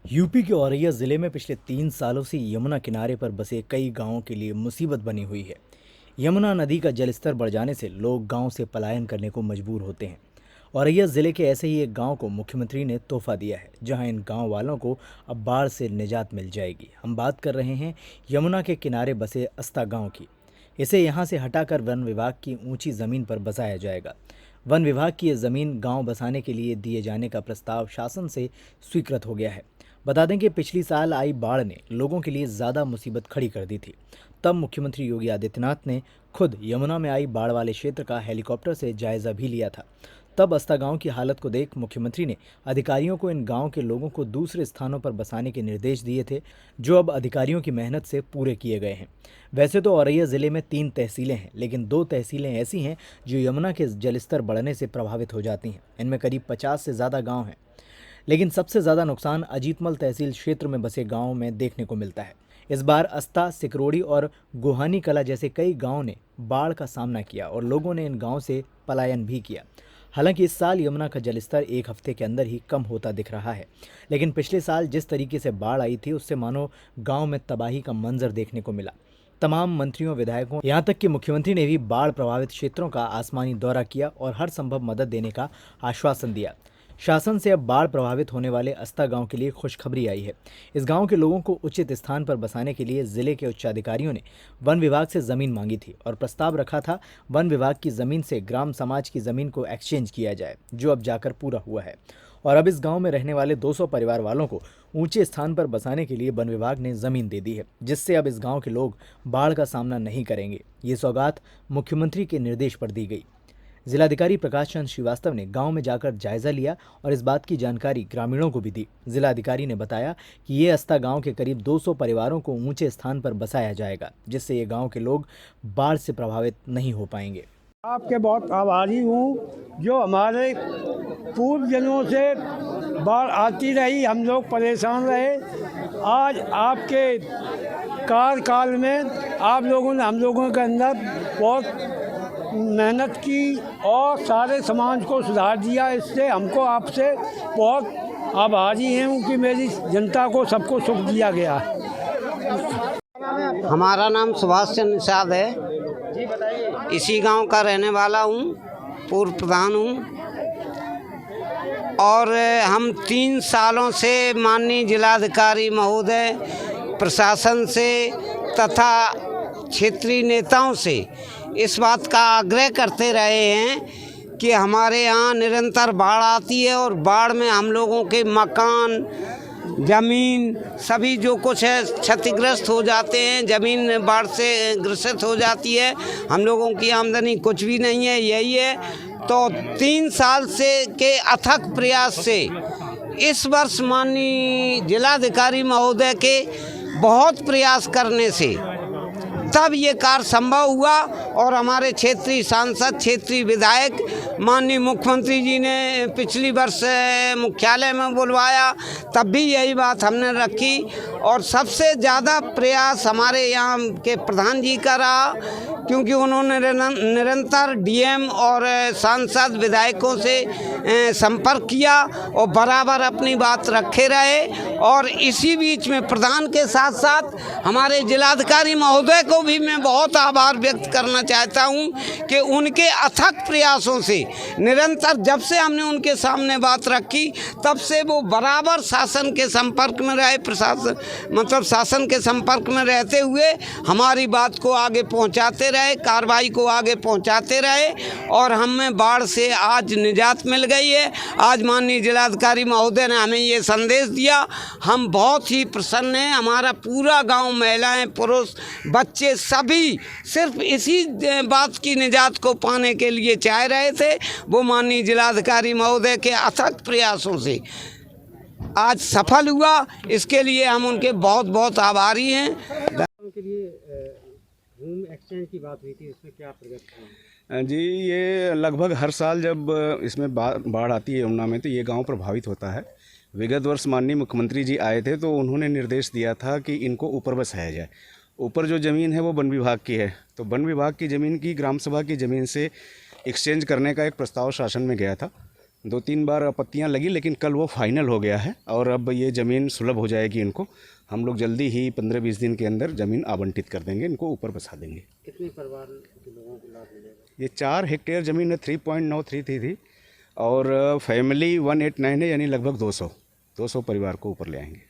UP के औरैया जिले में पिछले 3 सालों से यमुना किनारे पर बसे कई गांवों के लिए मुसीबत बनी हुई है। यमुना नदी का जलस्तर बढ़ जाने से लोग गांव से पलायन करने को मजबूर होते हैं। औरैया जिले के ऐसे ही एक गांव को मुख्यमंत्री ने तोहफा दिया है, जहां इन गांव वालों को अब बाढ़ से निजात मिल जाएगी। हम बात कर रहे हैं यमुना के किनारे बसे अस्ता गांव की। इसे यहां से हटाकर वन विभाग की ऊंची जमीन पर बसाया जाएगा। वन विभाग की यह जमीन गांव बसाने के लिए दिए जाने का प्रस्ताव शासन से स्वीकृत हो गया है। बता दें कि पिछली साल आई बाढ़ ने लोगों के लिए ज़्यादा मुसीबत खड़ी कर दी थी। तब मुख्यमंत्री योगी आदित्यनाथ ने खुद यमुना में आई बाढ़ वाले क्षेत्र का हेलीकॉप्टर से जायजा भी लिया था। तब अस्ता गांव की हालत को देख मुख्यमंत्री ने अधिकारियों को इन गांव के लोगों को दूसरे स्थानों पर बसाने के निर्देश दिए थे, जो अब अधिकारियों की मेहनत से पूरे किए गए हैं। वैसे तो औरैया ज़िले में 3 तहसीलें हैं, लेकिन 2 तहसीलें ऐसी हैं जो यमुना के जलस्तर बढ़ने से प्रभावित हो जाती हैं। इनमें करीब 50 से ज़्यादा गाँव हैं, लेकिन सबसे ज़्यादा नुकसान अजीतमल तहसील क्षेत्र में बसे गांवों में देखने को मिलता है। इस बार अस्ता, सिकरोड़ी और गोहानी कला जैसे कई गांवों ने बाढ़ का सामना किया और लोगों ने इन गांवों से पलायन भी किया। हालांकि इस साल यमुना का जलस्तर एक हफ्ते के अंदर ही कम होता दिख रहा है, लेकिन पिछले साल जिस तरीके से बाढ़ आई थी उससे मानो गाँव में तबाही का मंजर देखने को मिला। तमाम मंत्रियों, विधायकों, यहाँ तक कि मुख्यमंत्री ने भी बाढ़ प्रभावित क्षेत्रों का आसमानी दौरा किया और हर संभव मदद देने का आश्वासन दिया। शासन से अब बाढ़ प्रभावित होने वाले अस्ता गांव के लिए खुशखबरी आई है। इस गांव के लोगों को उचित स्थान पर बसाने के लिए जिले के उच्चाधिकारियों ने वन विभाग से जमीन मांगी थी और प्रस्ताव रखा था वन विभाग की जमीन से ग्राम समाज की जमीन को एक्सचेंज किया जाए, जो अब जाकर पूरा हुआ है। और अब इस गांव में रहने वाले 200 परिवार वालों को ऊंचे स्थान पर बसाने के लिए वन विभाग ने जमीन दे दी है, जिससे अब इस गांव के लोग बाढ़ का सामना नहीं करेंगे। ये सौगात मुख्यमंत्री के निर्देश पर दी गई। जिलाधिकारी प्रकाश चंद्र श्रीवास्तव ने गांव में जाकर जायजा लिया और इस बात की जानकारी ग्रामीणों को भी दी। जिलाधिकारी ने बताया कि ये अस्ता गांव के करीब 200 परिवारों को ऊंचे स्थान पर बसाया जाएगा, जिससे ये गांव के लोग बाढ़ से प्रभावित नहीं हो पाएंगे। आपके बहुत आभारी हूँ, जो हमारे पूर्व जन्मों से बाढ़ आती रही, हम लोग परेशान रहे। आज आपके कार्यकाल में आप लोगों ने हम लोगों के अंदर बहुत मेहनत की और सारे समाज को सुधार दिया। इससे हमको आपसे बहुत आभारी हैं कि मेरी जनता को सबको सुख दिया गया है। हमारा नाम सुभाष चंद्र निषाद है। इसी गांव का रहने वाला हूं, पूर्व प्रधान हूं। और हम 3 सालों से माननीय जिलाधिकारी महोदय, प्रशासन से तथा क्षेत्रीय नेताओं से इस बात का आग्रह करते रहे हैं कि हमारे यहाँ निरंतर बाढ़ आती है और बाढ़ में हम लोगों के मकान, ज़मीन सभी जो कुछ है क्षतिग्रस्त हो जाते हैं। ज़मीन बाढ़ से ग्रसित हो जाती है, हम लोगों की आमदनी कुछ भी नहीं है। यही है तो 3 साल से के अथक प्रयास से इस वर्ष माननीय जिलाधिकारी महोदय के बहुत प्रयास करने से तब ये कार्य संभव हुआ और हमारे क्षेत्रीय सांसद, क्षेत्रीय विधायक माननीय मुख्यमंत्री जी ने पिछली वर्ष मुख्यालय में बुलवाया, तब भी यही बात हमने रखी। और सबसे ज़्यादा प्रयास हमारे यहाँ के प्रधान जी का रहा, क्योंकि उन्होंने निरंतर डीएम और सांसद, विधायकों से संपर्क किया और बराबर अपनी बात रखे रहे। और इसी बीच में प्रधान के साथ साथ हमारे जिलाधिकारी महोदय को भी मैं बहुत आभार व्यक्त करना चाहता हूं कि उनके अथक प्रयासों से निरंतर जब से हमने उनके सामने बात रखी तब से वो बराबर शासन के संपर्क में रहे, शासन के संपर्क में रहते हुए हमारी बात को आगे पहुंचाते रहे, कार्रवाई को आगे पहुंचाते रहे और हमें बाढ़ से आज निजात मिल गई है। आज माननीय जिलाधिकारी महोदय ने हमें ये संदेश दिया, हम बहुत ही प्रसन्न हैं। हमारा पूरा गांव, महिलाएं, पुरुष, बच्चे सभी सिर्फ इसी बात की निजात को पाने के लिए चाह रहे थे। वो माननीय जिलाधिकारी महोदय के अथक प्रयासों से आज सफल हुआ, इसके लिए हम उनके बहुत बहुत आभारी हैं। के लिए होम एक्सचेंज की बात हुई थी, इसमें क्या प्रगति जी? ये लगभग हर साल जब इसमें बाढ़ आती है यमुना में तो ये गांव प्रभावित होता है। विगत वर्ष माननीय मुख्यमंत्री जी आए थे तो उन्होंने निर्देश दिया था कि इनको ऊपर बसाया जाए। ऊपर जो ज़मीन है वो वन विभाग की है, तो वन विभाग की ज़मीन की ग्राम सभा की ज़मीन से एक्सचेंज करने का एक प्रस्ताव शासन में गया था। 2-3 बार आपत्तियां लगी, लेकिन कल वो फाइनल हो गया है और अब ये ज़मीन सुलभ हो जाएगी इनको। हम लोग जल्दी ही 15-20 दिन के अंदर ज़मीन आवंटित कर देंगे, इनको ऊपर बसा देंगे। कितने परिवार के लोगों को लाभ मिलेगा? ये 4 हेक्टेयर ज़मीन है, 3.93 थी और फैमिली 189 है, यानी लगभग 200 परिवार को ऊपर ले आएंगे।